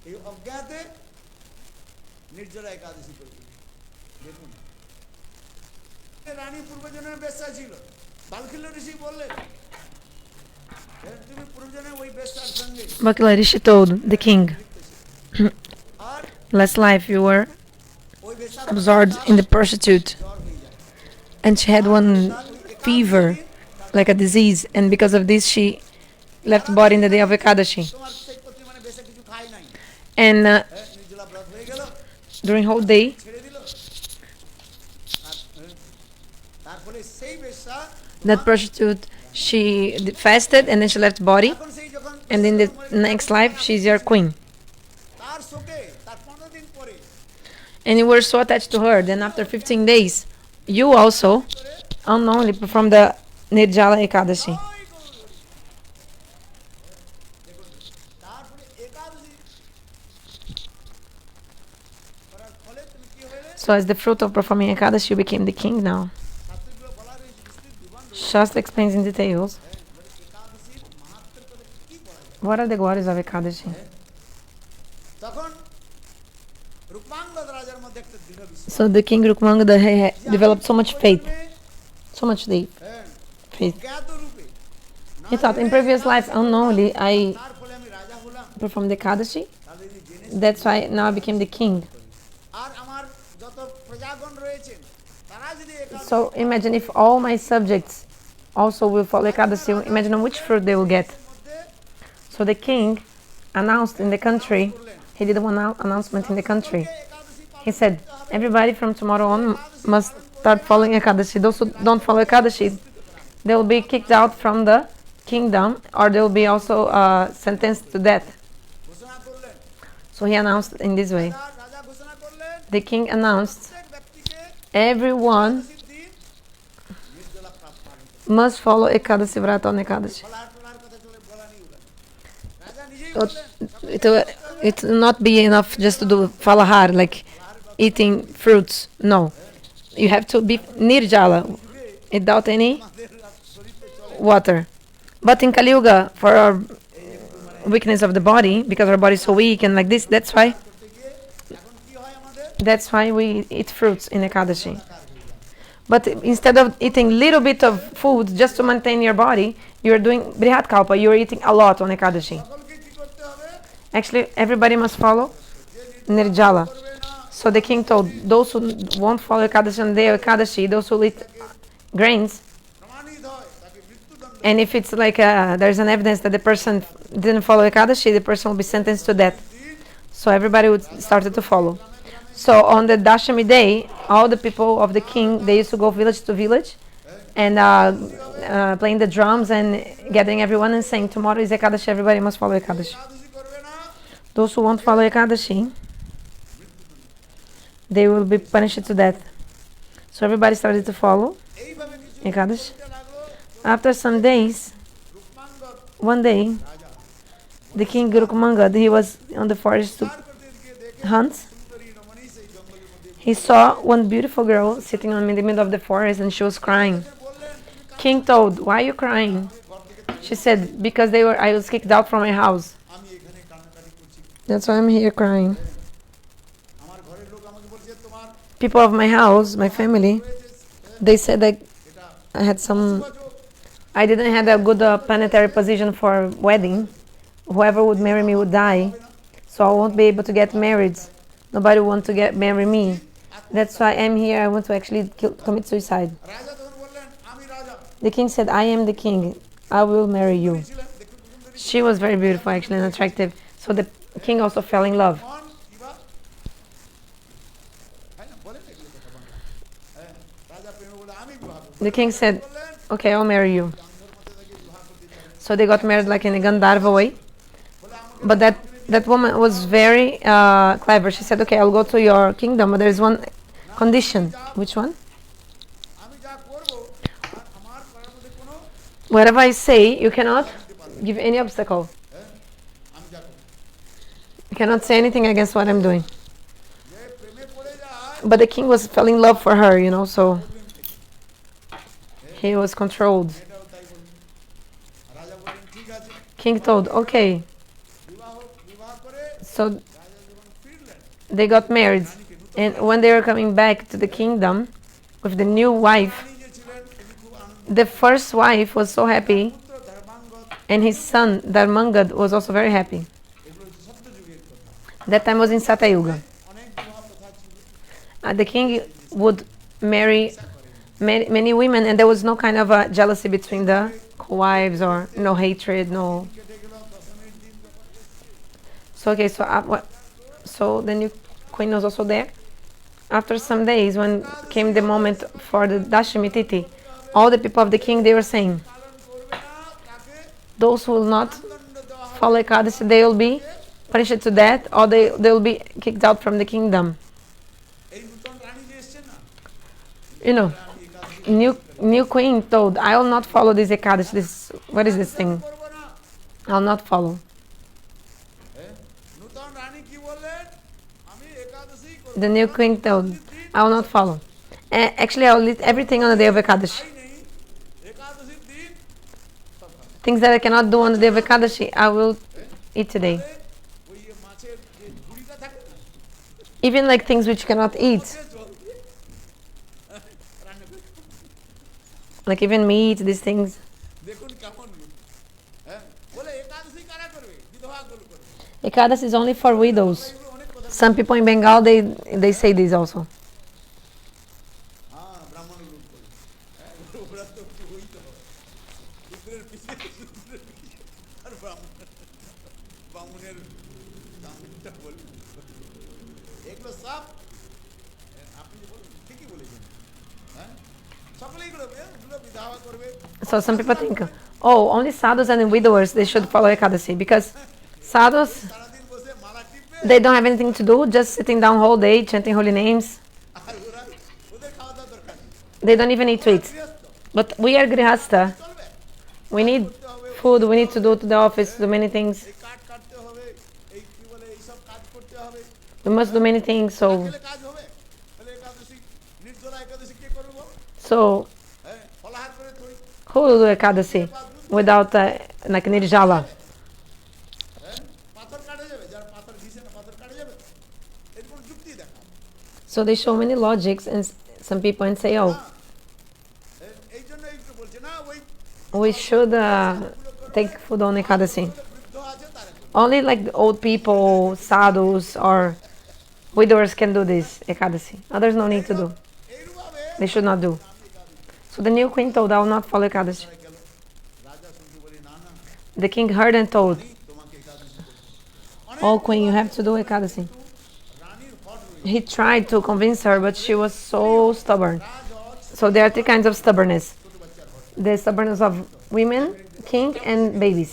এই অজ্ঞাতে নির্জলা একাদশী করবে। দেখুন রানী পূর্বজনের বেশ্যা ছিল, বালখিল্য ঋষি বললেন তুমি পূর্বজনের ওই বেশ্যার সঙ্গে Bakila Rishi told the king, last life you were absorbed in the prostitute, and she had one fever, like a disease, and because of this she left body in the day of Ekadashi. And during whole day, that prostitute, she fasted and then she left body, and in the next life she's your queen. And you were so attached to her, then after 15 days, you also unknowingly performed the Nirjala Ekadashi. So as the fruit of performing Ekadashi, you became the king now. Shastra explains in details what are the glories of Ekadashi. So the king Rukmangada developed so much faith, so much deep faith. He thought, in previous life, unknowingly, I performed the Ekadashi. That's why now I became the king. So imagine if all my subjects also will follow Ekadashi, imagine which fruit they will get. So the king announced in the country, he did one announcement in the country. He said, everybody from tomorrow on must start following Ekadashi. Those who don't follow Ekadashi, they will be kicked out from the kingdom, or they will be also sentenced to death. So he announced in this way. The king announced, everyone must follow Ekadasi Vrata on Ekadashi. It will not be enough just to do falahar, like eating fruits. No. You have to be Nirjala, without any water. But in Kali Yuga, for our weakness of the body, because our body is so weak and like this, that's why we eat fruits in Ekadashi. But instead of eating little bit of food just to maintain your body, you're doing Brihat Kalpa, you're eating a lot on Ekadashi. Actually, everybody must follow Nirjala. So the king told those who won't follow Ekadashi on the day of Ekadashi, those who eat grains, and if it's like there's an evidence that the person didn't follow Ekadashi, the person will be sentenced to death. So everybody would started to follow. So on the Dashami day, all the people of the king, they used to go village to village and playing the drums and gathering everyone and saying, tomorrow is Ekadashi, everybody must follow Ekadashi. Those who won't follow Ekadashi, they will be punished to death. So everybody started to follow Ekadashi. After some days, one day, the king Rukmangada, he was on the forest to hunt. He saw one beautiful girl sitting in the middle of the forest and she was crying. King told, why are you crying? She said, because I was kicked out from my house. That's why I'm here crying. People of my house, my family, they said that I didn't have a good planetary position for wedding. Whoever would marry me would die. So I won't be able to get married. Nobody wants to marry me. That's why I'm here. I want to actually commit suicide. The king said, I am the king. I will marry you. She was very beautiful, actually, and attractive. So the king also fell in love. The king said, okay, I'll marry you. So they got married like in a Gandharva way. But that woman was very clever. She said, okay, I'll go to your kingdom, but there's one condition. Which one? Whatever I say, you cannot give any obstacle. You cannot say anything against what I'm doing. But the king fell in love for her, so he was controlled. King told, okay, So রাজা যখন ফিরলেন they got married, রানীকে নতুন and when they were coming back to the kingdom with the new wife, রানী যে ছিলেন তিনি খুব আনন্দ the first wife was so happy, পুত্র ধর্মাঙ্গদ and his son Dharmangad was also very happy. এগুলো হচ্ছে সত্যযুগের কথা That time was in Satyuga. অনেক বিবাহ প্রথা ছিল The king would marry many women, and there was no kind of a jealousy between the wives, or no hatred, no. কেটে গেল দশমীর দিন যখন এসছে So okay, so the new queen was also there. After some days, when came the moment for the Dashami Titi, all the people of the king, they were saying, পালন করবে না তাকে those who will not দণ্ড দেওয়া হবে follow Ekadasi, they will be punished to death, or they will be kicked out from the kingdom. এই নতুন রানী যে এসছে না You know, আমি একাদশী new queen told, I will not follow this Ekadashi. What is this thing? করবো না I'll not follow. নতুন রানী কি বললেন আমি একাদশী করব The new queen told, I will not follow. Actually, I will eat everything on the day of Ekadashi. তাই নেই একাদশীর দিন সব খাবে। Things that I cannot do on the day of Ekadashi, I will eat today. ওই মাছের যে ঝুড়িটা থাকে না Even like things which you cannot eat, সে জল দিয়ে রান্না করে like even meat, these things. দেখুন কেমন লোক বলে একাদশী কারা করবে বিধবা গুলো করবে Ekadasi is only for widows. এগুলো অনেক কথা Some people in Bengal, they say this also. হ্যাঁ ব্রাহ্মণ লোক করবে ওরা তো একটু হইতে হবে শূদ্রের পিছিয়ে আর ব্রাহ্মণের দামটা বলুন এগুলো সব আপনি যে বলুন ঠিকই বলেছেন সকলেই করবে এগুলো বিধবা করবে So some people think, oh, only sadhus and widowers, they should follow Ekadasi, because sadhus, সারাদিন বসে মালা টিপবে they don't have anything to do, just sitting down whole day chanting holy names. আর ওরা ওদের খাওয়া দাওয়া দরকার নেই They don't even eat sweets. গৃহস্থ But we are grihasta. চলবে We need food. We need to go to the office, do many things. এই কাঠ কাটতে হবে এই কি বলে এইসব কাজ করতে হবে We must do many things. খেলে কাজ হবে তাহলে একাদশী নির্জলা একাদশী কে করবে বল So ফলাহার করে তুই who will do Ekadasi without like Nirjala? পাথর কাটে যাবে যার পাথর ঘিসে না পাথর কাটে যাবে এর কোন যুক্তি দেখা So they show many logics, and some people and say, oh, এই জন্য একটু বলছে না ওই we should take food on Ekadasi. বৃদ্ধ আছে তারা করবে। Only like the old people, sadhus, or widowers can do this Ekadasi. Others no need to do. এইভাবে They should not do. So the new queen told, I will not follow Ekadashi. গেল রাজা শুনতে বলি না না The king heard and told, তোমাকে একাদশী করতে oh queen, you have to do Ekadasi. রানীর হট রয়েছে He tried to convince her, but she was so stubborn. So there are three kinds of stubbornness. The stubbornness of women, king, and babies.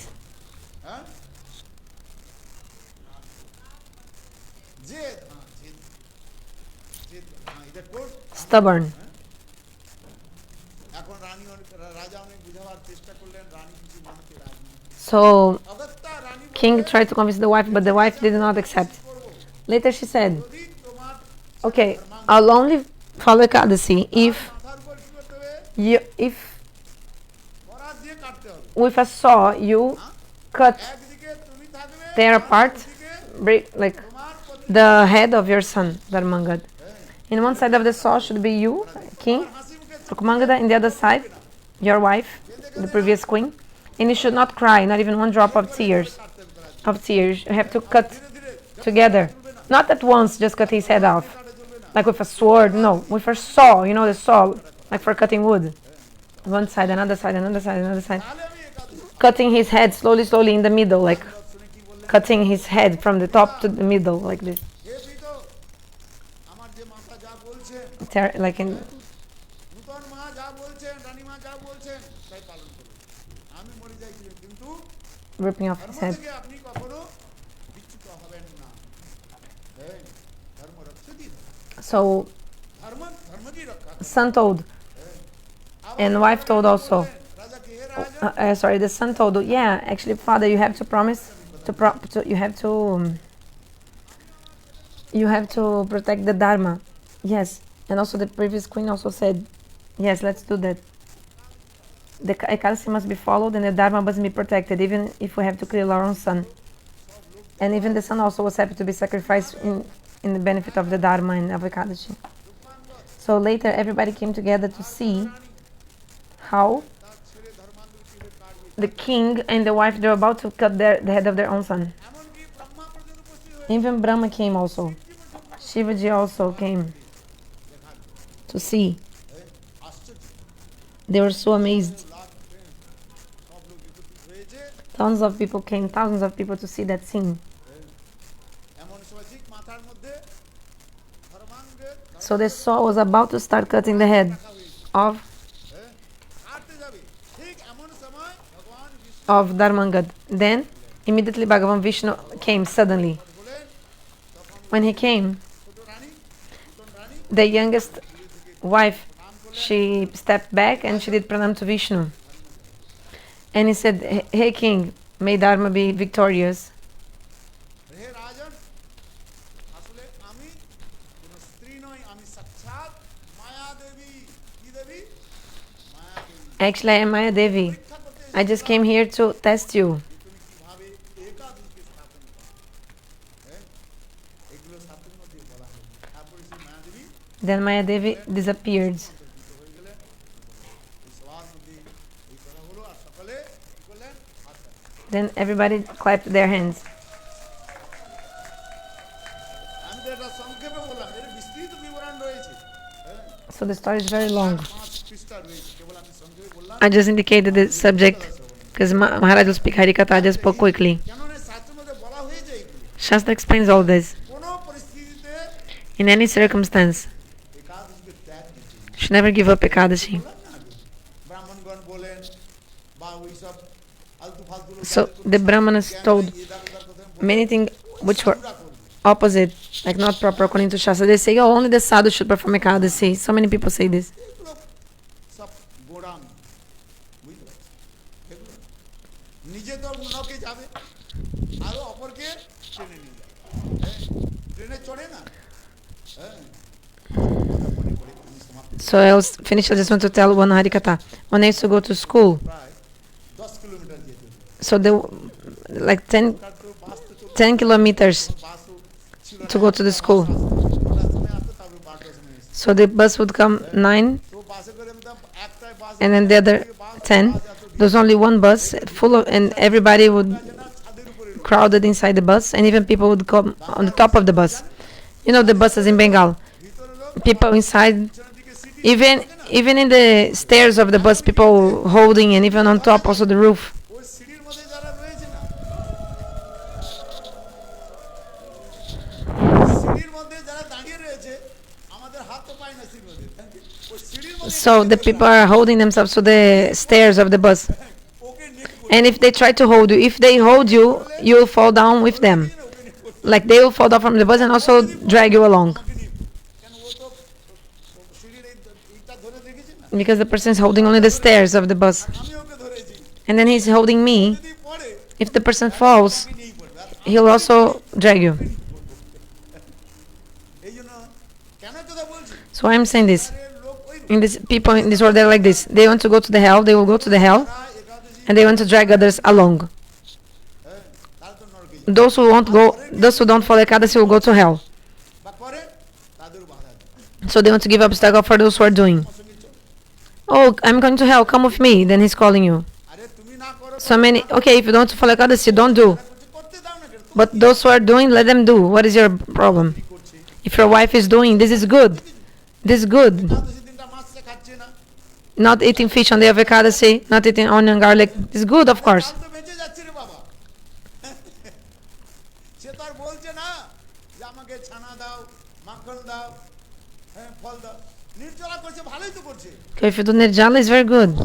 হ্যাঁ জেদ জেদ জেদ এটা court Stubborn. এখন রানী রাজা অনেক বুঝাবার চেষ্টা করলেন রানী কিছু মানতে রাজি না। So অগত্যা রানী king tried to convince the wife, but the wife did not accept. Later she said, যদি তোমার okay, I'll only follow Ekadasi if মাথার উপর কি করতে হবে if বরাত দিয়ে কাটতে হবে with a saw you cut একদিকে তুমি থাকবে tear apart, একদিকে break like তোমার the head of your son, Dharmangad. In one side of the saw should be you, king, হাসি মুখে Rukmangada, in the other side, your wife, the previous queen. And you should not cry, not even one drop of tears. You have to cut together. Not at once, just cut his head off. Like with a sword, no, with a saw, you know the saw, like for cutting wood. One side, another side, another side, another side. তাহলে আমি একাদশী Cutting his head slowly, slowly in the middle, like শুনে কি বললেন cutting his head from the top to the middle, like this. হে পিত আমার যে মাতা যা বলছেন Like in, নূতন মা যা বলছেন রানী মা যা বলছেন তাই পালন করুন আমি মরে যাইছিলাম কিন্তু ripping off his ধর্ম head. থেকে আপনি কখনো বিচ্যুত হবেন না ধর্ম রক্ষতি So ধর্ম ধর্মকে রক্ষা করে। son told, and wife told also. রাজা কে হে রাজা Sorry, the son told, yeah, actually, father, you have to promise you have to protect the dharma. Yes, and also the previous queen also said, yes, let's do that. The Ekadasi must be followed, and the dharma must be protected, even if we have to kill our own son. And even the son also was happy to be sacrificed in the benefit of the Dharma and of Ekadashi. So later everybody came together to see how the king and the wife, they were about to cut the head of their own son. Even Brahma came also. Shivaji also came to see. They were so amazed. Tons of people came, thousands of people to see that scene. So the Saul was about to start cutting the head of Dharmangad. Then immediately Bhagavan Vishnu came suddenly. When he came, the youngest wife, she stepped back and she did pranam to Vishnu. And he said, "Hey king, may Dharma be victorious." Actually, I am Maya Devi. I just came here to test you. Then Maya Devi disappeared. Then everybody clapped their hands. So the story is very long. I just indicated the subject because Maharaj will speak Harikatha. I just spoke quickly. Shastra explains all this. In any circumstance, should never give up Ekadashi. So the Brahmanas told many things which were opposite, like not proper according to Shastra. They say, oh, only the sadhu should perform Ekadasi. So many people say this. So I'll finish. I just want to tell one Harikatha. When I used to go to school, so like 10 kilometers to go to the school. So the bus would come 9, and then the other 10. There's only one bus full of, and everybody would crowded inside the bus, and even people would come on the top of the bus. You know the buses in Bengal. People inside, even in the stairs of the bus, people holding, and even on top, also the roof. So the people are holding themselves to the stairs of the bus. And if they try to hold you, if they hold you, you'll fall down with them. Like they will fall down from the bus and also drag you along. Because the person is holding only the stairs of the bus. And then he's holding me. If the person falls, he'll also drag you. So I'm saying this. In this, people in this world, they're like this. They want to go to the hell, they will go to the hell. And they want to drag others along. Those who won't go, those who don't follow Ekadasi will go to hell. So they want to give obstacle for those who are doing. Oh, I'm going to hell, come with me. Then he's calling you. So many, okay, if you don't follow Ekadasi, don't do. But those who are doing, let them do. What is your problem? If your wife is doing, this is good. This is good. Not eating fish on the day of Ekadasi, not eating onion, garlic. It's good, of course. Okay, if you do Nirjala, it's very good.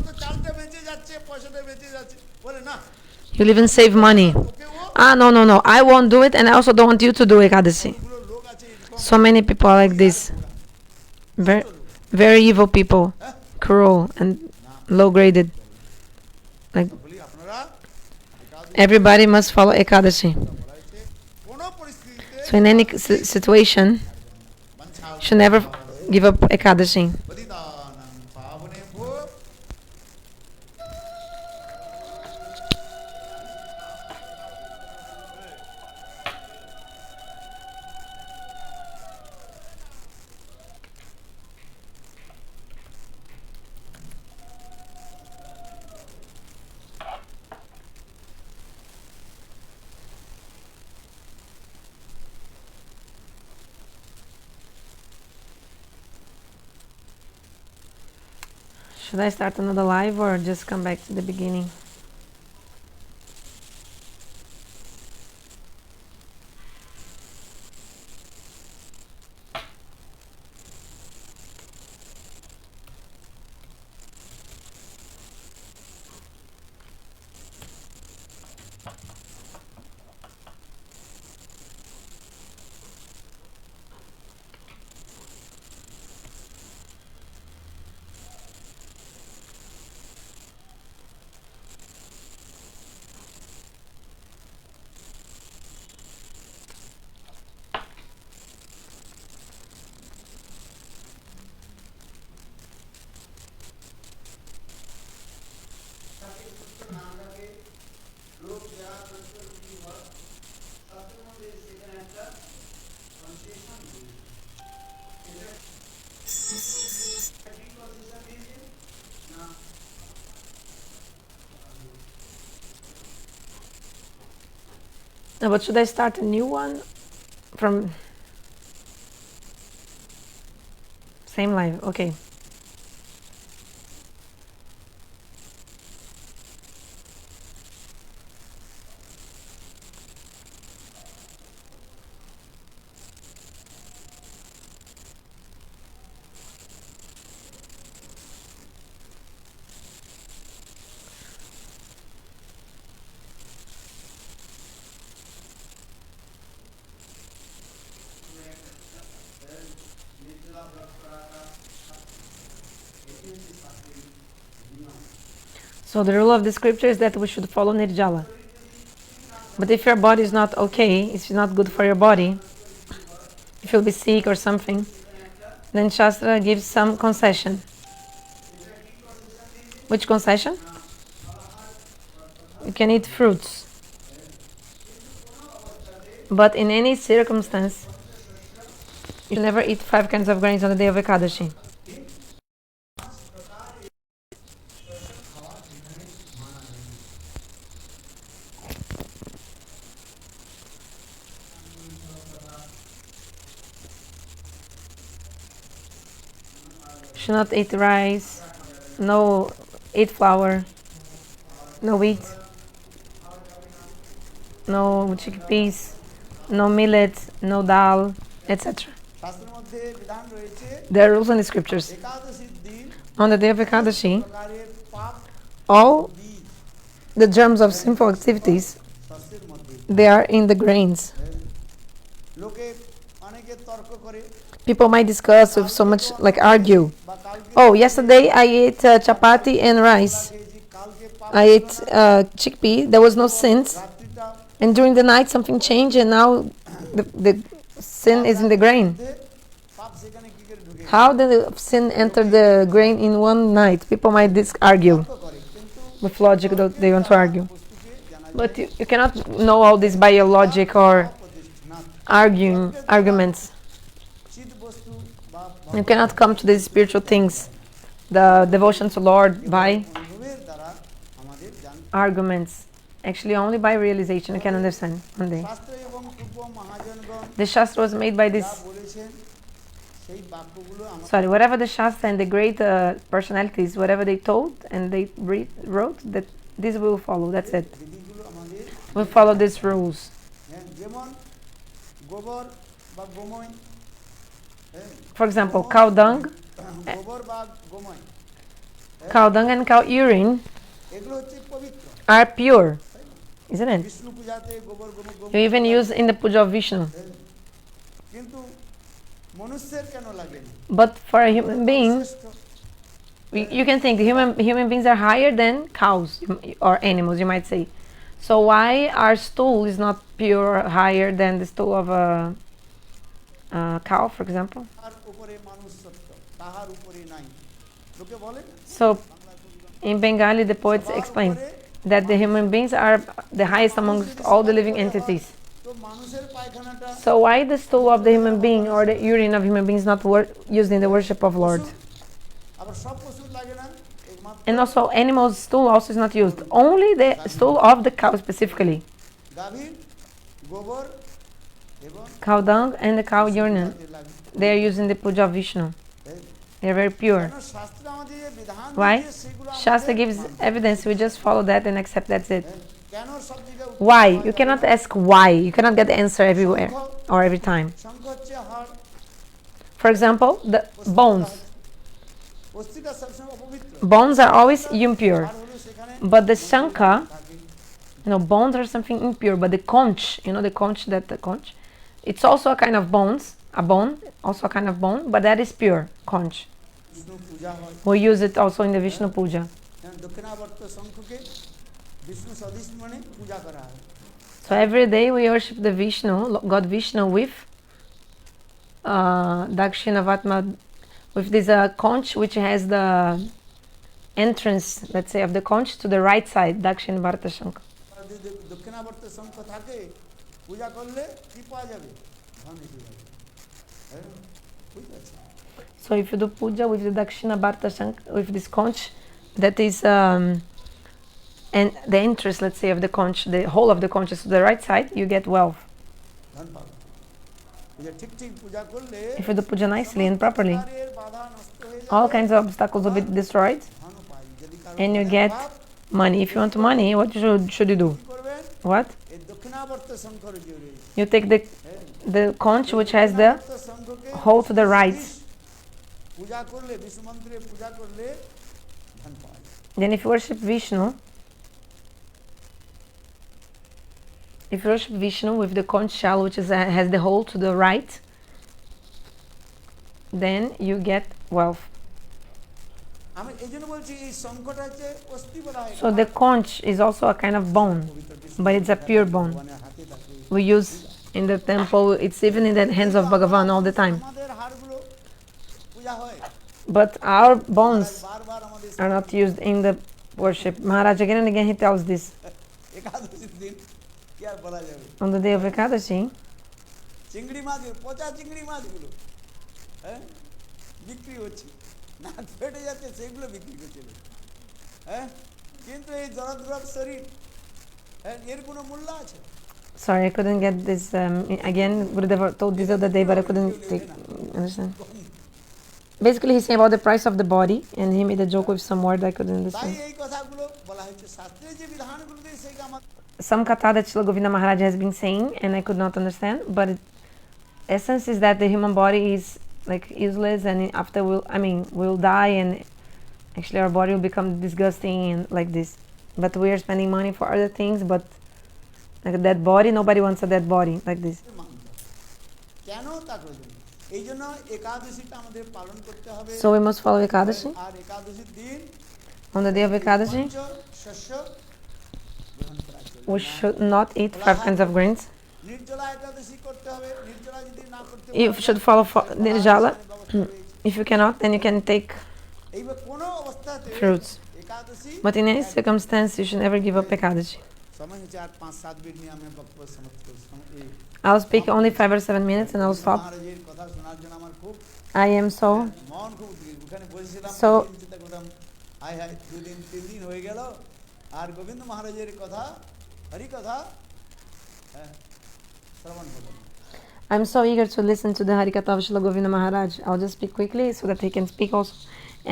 You'll even save money. No. I won't do it, and I also don't want you to do Ekadasi. So many people are like this. Very, very evil people. Cruel and low-graded. Like everybody must follow Ekadashi. So in any situation, you should never give up Ekadashi. Should I start another live or just come back to the beginning? No, but should I start a new one from same live? Okay. So the rule of the scripture is that we should follow Nirjala. But if your body is not okay, if it's not good for your body, if you'll be sick or something, then Shastra gives some concession. Which concession? You can eat fruits. But in any circumstance, you never eat 5 kinds of grains on the day of Ekadashi. Should not eat rice, no eat flour, no wheat, no chickpeas, no millet, no dal, etc. There are rules in the scriptures. On the day of Ekadashi, all the germs of sinful activities, they are in the grains. People might discuss with so much, like argue. Oh, yesterday I ate chapati and rice. I ate chickpea. There was no sins. And during the night something changed and now the sin is in the grain. How did the sin enter the grain in one night? People might argue. With logic, they want to argue. But you cannot know all this by your logic or arguments. You cannot come to these spiritual things, the devotion to Lord, by arguments. Actually, only by realization you can understand one day. The Shastra was made by this. Whatever the Shastra and the great personalities, whatever they told and they wrote, that this will follow. That's it. We'll follow these rules. For example, cow dung and cow urine are pure, isn't it? You even use in the puja of Vishnu. But for a human being, you can think human beings are higher than cows or animals, you might say. So why our stool is not pure or higher than the stool of a cow, for example? So in Bengali, the poets explain that the human beings are the highest amongst all the living entities. So why the stool of the human being or the urine of human beings not used in the worship of Lord? And also animals' stool also is not used. Only the stool of the cow specifically. Cow dung and the cow urine, they are used in the puja of Vishnu. They're very pure. কেন শাস্ত্র আমাদের যে বিধান Why? দিয়েছে সেগুলো Shastra আমাদের gives মানতে হবে। evidence, we just follow that and accept that's it. কেন সব জায়গায় উত্তর Why? পাওয়া You যাবে cannot না? ask why. You cannot get the answer everywhere or every time. শঙ্খ হচ্ছে হাড়, For example, the bones. অস্থিটা সবসময় অপবিত্র। Bones are always impure. হাড় হলো সেখানে But the shankha, থাকে। bones are something impure. But the conch, the conch, it's also a kind of bone, also a kind of bone, but that is pure conch. Vishnu পূজা হয়। We use it also in the Vishnu puja. দক্ষিণাবর্ত শঙ্খকে Vishnu সদৃশ মনে পূজা করা হয়। So every day we worship the Vishnu, God Vishnu, with Dakshinavatma, with this conch which has the entrance, let's say, of the conch to the right side, Dakshinabharta Shankha. যদি দক্ষিণাবর্ত শঙ্খ থাকে পূজা করলে কি পাওয়া যাবে? ধন এসে যাবে। হ্যাঁ, বুঝতে পারছেন? So if you do puja with the Dakshinabharta Shankha, with this conch, that is, and the entrance, let's say, of the conch, the whole of the conch is to the right side, you get wealth. ধন পাবে। পূজা ঠিক ঠিক পূজা করলে If you do puja nicely and properly, প্রকারের বাধা নষ্ট হয়ে যাবে। all kinds of obstacles will be destroyed, ধনও পাই। যদি কারো and you ধনের get অভাব, money. If you want money, what should you do? কি করবেন? What? এই দক্ষিণাবর্ত শঙ্খর জোরে You take the conch which has the শঙ্খকে hole to the right. পূজা করলে বিষ্ণু মন্ত্রে পূজা করলে ধন পাওয়া যায়। Then if you worship Vishnu with the conch shell which has the hole to the right, then you get wealth. আমি এইজন্য বলছি এই শঙ্খটা হচ্ছে অস্থি বলা হয়। So the conch is also a kind of bone, but it's a pure bone. ভগবানের হাতে থাকে। We use in the temple, it's even in the hands of Bhagavan all the time. আমাদের হাড়গুলো পূজা হয়। But our bones বারবার আমাদের are not used in the worship. Maharaj again and again he tells this. একাদশীর দিন কি আর বলা যাবে? On the day of Ekadashi, চিংড়ি মাছ, পচা চিংড়ি মাছগুলো হ্যাঁ বিক্রি হচ্ছে, না ফেটে যাচ্ছে সেগুলো বিক্রি করছে। হ্যাঁ, কিন্তু এই জড়দ্রব শরীর, হ্যাঁ, এর কোনো মূল্য আছে? sorry, I couldn't get this. Again, Gurudeva told this other day, but I couldn't understand. Basically, he's saying about the price of the body, and he made a joke with some word I couldn't তাই understand. এই কথাগুলো বলা হয়েছে শাস্ত্রে যে বিধানগুলো দিয়ে সেই আমার Some katha that Srila Govinda Maharaj has been saying, and I could not understand, but essence is that the human body is like useless, and after we'll die, and actually our body will become disgusting and like this. But we are spending money for other things, but like a dead body, nobody wants a dead body like this. মানতে হবে। কেন তা প্রয়োজন? এই জন্য একাদশীটা আমাদের পালন করতে হবে। So we must follow Ekadashi. আর একাদশীর দিন On the day of Ekadashi, পঞ্চ শস্য গ্রহণ করা চলবে we না। should not eat 5 kinds of grains. নির্জলা একাদশী করতে হবে। নির্জলা যদি না করতে You should follow Nirjala. If you cannot, then you can take এইবার কোনো অবস্থাতে fruits. Ekadashi But in any circumstance, you should never give up Ekadashi. সময় হচ্ছে 8-5-7 মিনিট নিয়ে আমি বক্তব্য সমাপ্ত করছি। I'll speak only 5 or 7 minutes and I'll stop. মহারাজের কথা শোনার জন্য আমার খুব I am so মন খুব উদ্গ্রীব। ওখানে বসেছিলাম, So- চিন্তা করলাম হায় হায় 2-3 দিন হয়ে গেল আর গোবিন্দ মহারাজের কথা, হরি কথা শ্রবণ করলাম। I'm so eager to listen to the Harikatha of Srila Govinda Maharaj. I'll just speak quickly so that he can speak also.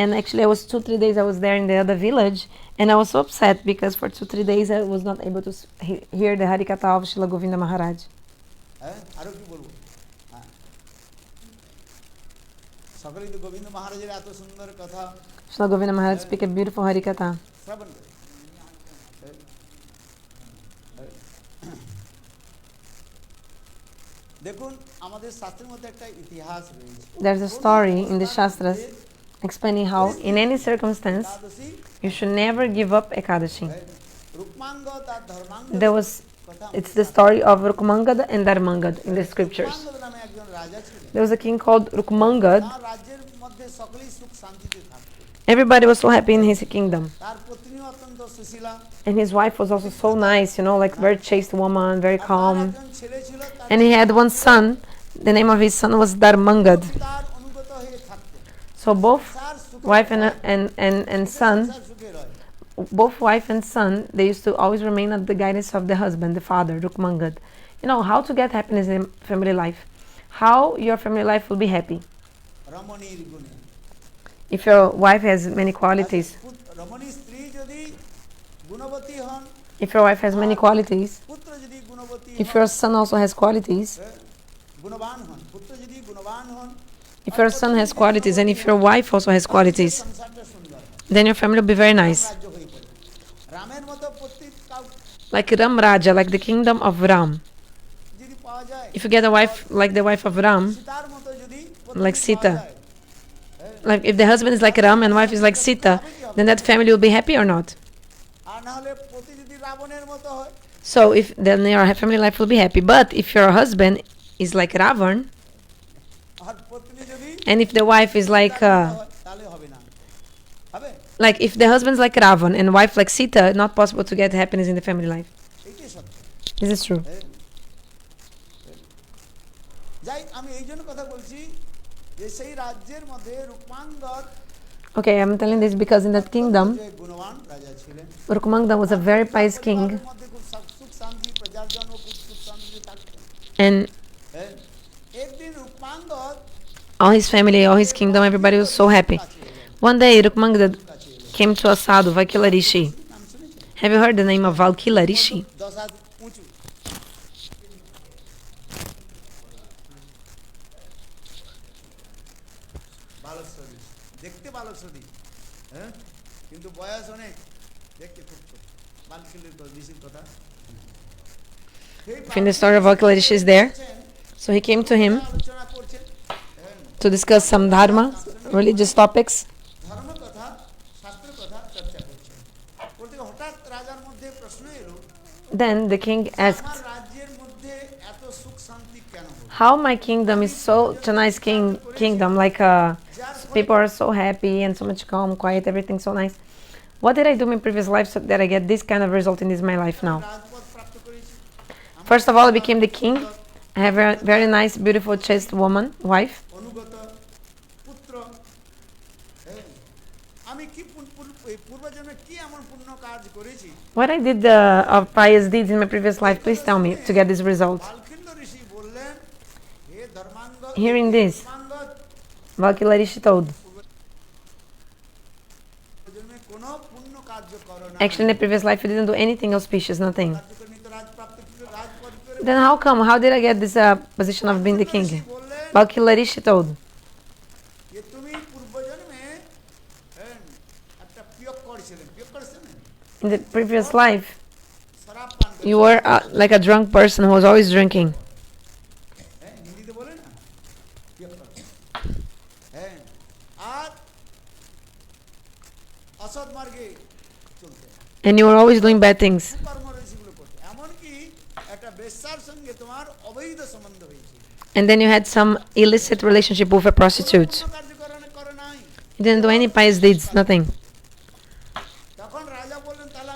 And actually, I was 2-3 days I was there in the other village, and I was so upset because for 2-3 days I was not able to hear the Harikatha of Srila Govinda Maharaj. হ্যাঁ, আরো কি বলবো? হ্যাঁ, সকলেই তো গোবিন্দ মহারাজের এত সুন্দর কথা Srila Govinda Maharaj speak a beautiful Harikatha. শ্রবণ করে। দেখুন আমাদের শাস্ত্রের মধ্যে একটা ইতিহাস রয়েছে। There's a story in the Shastras explaining how, in any circumstance, Ekadashi you should never give up Ekadashi. রুক্মাঙ্গ তার ধর্মাঙ্গ There was, it's the story of Rukmangada and Dharmangada in the scriptures. রুক্মাঙ্গদ নামে একজন রাজা ছিলেন। There was a king called Rukmangada. তার রাজ্যের মধ্যে সকলেই সুখ শান্তিতে থাকত। Everybody was so happy in his kingdom. তার পত্নীও অত্যন্ত Sushila. And his wife was also so nice, like very chaste woman, very তার calm. একজন ছেলে ছিল, তার And he had one son. The name of his son was Dharmangad. তার অনুগত হয়ে থাকতেন। So both তার সুখে wife and son, সংসার সুখের হয়। both wife and son, they used to always remain under the guidance of the husband, the father, Rukmangad. How to get happiness in family life. How your family life will be happy. রমণীর গুণে if your wife has many qualities, রমণী স্ত্রী যদি গুণবতী হন, if your wife has many qualities, পুত্র যদি গুণবতী if your son also has qualities, গুণবান হন, পুত্র যদি গুণবান হন, if your son has qualities, and if your wife also has qualities, সংসারটা সুন্দর হয়, then your family will be very nice. রাজ্য হয়ে পড়ে। রামের মতো প্রত্যেক Like Ram Raja, like the kingdom of Ram. যদি পাওয়া যায়, If you get a wife like the wife of Ram, সীতার মতো যদি like Sita, like if the husband is like Ram and wife is like Sita, then that family will be happy or not? আর না হলে পতি যদি রাবণের মতো হয়, So if then your family life will be happy. But if your husband is like Ravan, আর পত্নী যদি and if the wife is like তাহলে হবে না, হবে? like if the husband's like Ravan and wife like Sita, not possible to get happiness in the family life. এইটাই সত্য। This is true. যাই আমি এই জন্য কথা বলছি যে সেই রাজ্যের মধ্যে রূপমাঙ্গদ Okay, I'm telling this because in that kingdom, যে গুণবান রাজা ছিলেন, Rukmangada was a very pious king, পরিবারের মধ্যে খুব সুখ শান্তি, প্রজার জন্য খুব সুখ শান্তি থাকতেন। and একদিন রূপমাঙ্গদ all his family, all his kingdom, everybody was so happy. One day, Rukmangada came to a sadhu, Valkila Rishi. নাম শুনেছেন? Have you heard the name of Valkila Rishi? 10 হাত উঁচু, বালক সদৃশ, দেখতে বালক সদৃশ, হ্যাঁ, কিন্তু বয়স অনেক, দেখতে খুব ছোট। বালকিলের ঋষির কথা। In the story of Valkila Rishi is there. So he came to him আলোচনা করছেন, to discuss some dharma, religious topics. ধর্ম কথা, শাস্ত্র কথা চর্চা করছেন। করতে হঠাৎ রাজার মধ্যে প্রশ্ন এলো, Then the king asked, আমার রাজ্যের মধ্যে এত সুখ শান্তি কেন হলো? how my kingdom is such a nice kingdom, like people are so happy and so much calm, quiet, everything so nice. What did I do in my previous life so that I get this kind of result in this my life now? রাজপদ প্রাপ্ত করেছি। First of all, I became the king. I have a very nice, beautiful, chaste woman, wife. অনুগত পুত্র, হ্যাঁ, আমি কি পূর্বজন্মে কি এমন পুণ্য কাজ করেছি? What I did of pious deeds in my previous life, please tell me to get this result. বালকিল্য ঋষি বললেন, হে ধর্মাঙ্গ, Hearing this, ধর্মাঙ্গদ, Valkila Rishi told, পূর্বজন্মে কোনো পুণ্য কার্য করো না। actually in the previous life you didn't do anything auspicious, nothing. কার্যকরণিত রাজপ্রাপ্ত কি রাজপদ করে Then how come? How did I get this position of being the king? বললেন Valkila Rishi told, যে তুমি পূর্বজন্মে একটা পিয়ক্কর ছিলেন, পিয়ক্কর ছিলেন, in the previous life শরাব পান করে, you were like a drunk person who was always drinking. হ্যাঁ, হিন্দিতে বলে না পিয়ক্কর, হ্যাঁ, আর অসৎ মার্গে চলতে, And you were always doing bad things. কর্ম রয়েছেগুলো করতে, এমনকি একটা বেশ্যার সঙ্গে তোমার অবৈধ সম্বন্ধ হয়েছে, And then you had some illicit relationship with a prostitute. পুণ্য কার্যকরণ করো নাই। You didn't do any pious deeds, nothing. তখন রাজা বললেন, তাহলে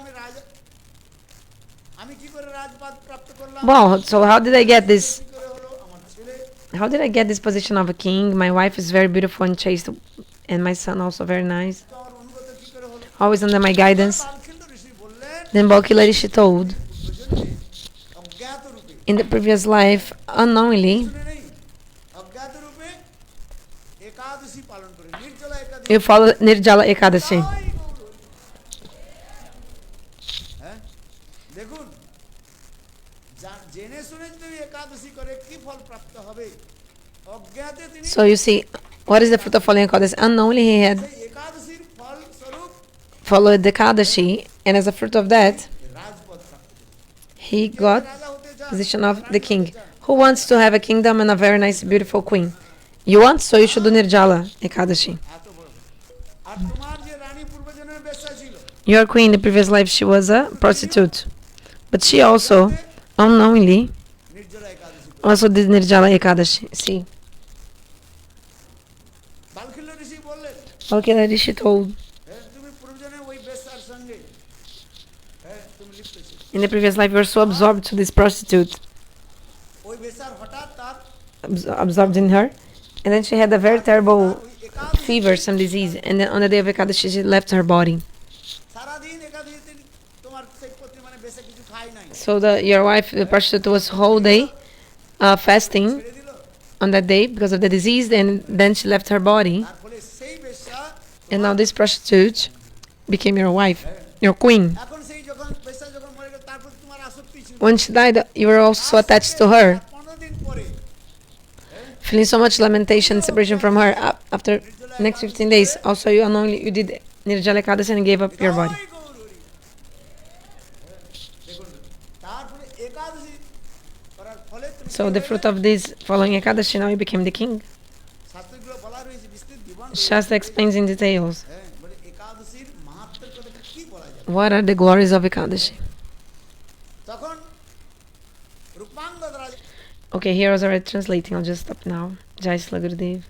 আমি কি করে রাজপাদ প্রাপ্ত করলাম? Wow, so how did I get this? কি করে হলো? আমার ছেলে, How did I get this position of a king? My wife is very beautiful and chaste, and my son also very nice, আমার অনুগত কি করে হলো? always under my guidance. বালকিল্য ঋষি বললেন, Then Valkila Rishi told, পূর্বজন্মে অজ্ঞাত রূপে, in the previous life, unknowingly, শুনে নেই, অজ্ঞাত রূপে একাদশী পালন করে, নির্জলা একাদশী। you followed Nirjala Ekadashi. হ্যাঁ, দেখুন, জেনে শুনে যদি একাদশী করে কি ফল প্রাপ্ত হবে? অজ্ঞাতে তিনি So you see, what is the fruit of following Ekadashi? Unknowingly he had সেই একাদশীর ফল স্বরূপ followed the Ekadashi, and as a fruit of that, রাজপদ প্রাপ্ত করে। he got রাজা হতে চান, position of the king. Who wants to have a kingdom and a very nice, beautiful queen? You want? So you should do Nirjala Ekadashi. এত বড়। আর তোমার যে রানী পূর্বজন্মের বেশ্যা ছিল, Your queen in the previous life, she was a prostitute. But she also, unknowingly, নির্জলা একাদশী করে। also did Nirjala Ekadashi. See, বালকিল্য ঋষি বললেন, Valkila Rishi told, হ্যাঁ, তুমি পূর্বজন্মে ওই বেশ্যার সঙ্গে, হ্যাঁ, তুমি লিপ্ত ছিলে। in the previous life, you were so absorbed to this prostitute, ওই বেশ্যার হঠাৎ তার absorbed in her, and then she had a very terrible ওই একাদশী fever, some disease, and then on the day of Ekadashi, she left her body. সারাদিন একাদশীতে তোমার সেই পত্নী মানে বেশি কিছু খায় নাই, So your wife, the prostitute, was whole day fasting ছেড়ে দিল। on that day because of the disease, and then she left her body. তার ফলে সেই বেশ্যা And now this prostitute became your wife, your queen. এখন সেই যখন বেশ্যা যখন মরে গেল তারপর তোমার আসক্তি ছিল When she died, you were also so attached to her, 15 দিন পরে feeling so much lamentation, separation from her. After next 15 days, also you unknowingly you did Nirjala Ekadasi and gave up your body. দেখুন তারপরে একাদশী করার ফলে তুমি So the fruit of this following Ekadashi, now you became the king. শাস্ত্রগুলো বলা রয়েছে বিস্তৃত বিবরণ Shastra explains in details হ্যাঁ বলে একাদশীর মাহাত্ম্যের কথাটা কি বলা যাবে what are the glories of Ekadashi. তখন রূপাঙ্গদ রাজা Okay, here I was already translating. I'll just stop now. Jai Shri Gurudev.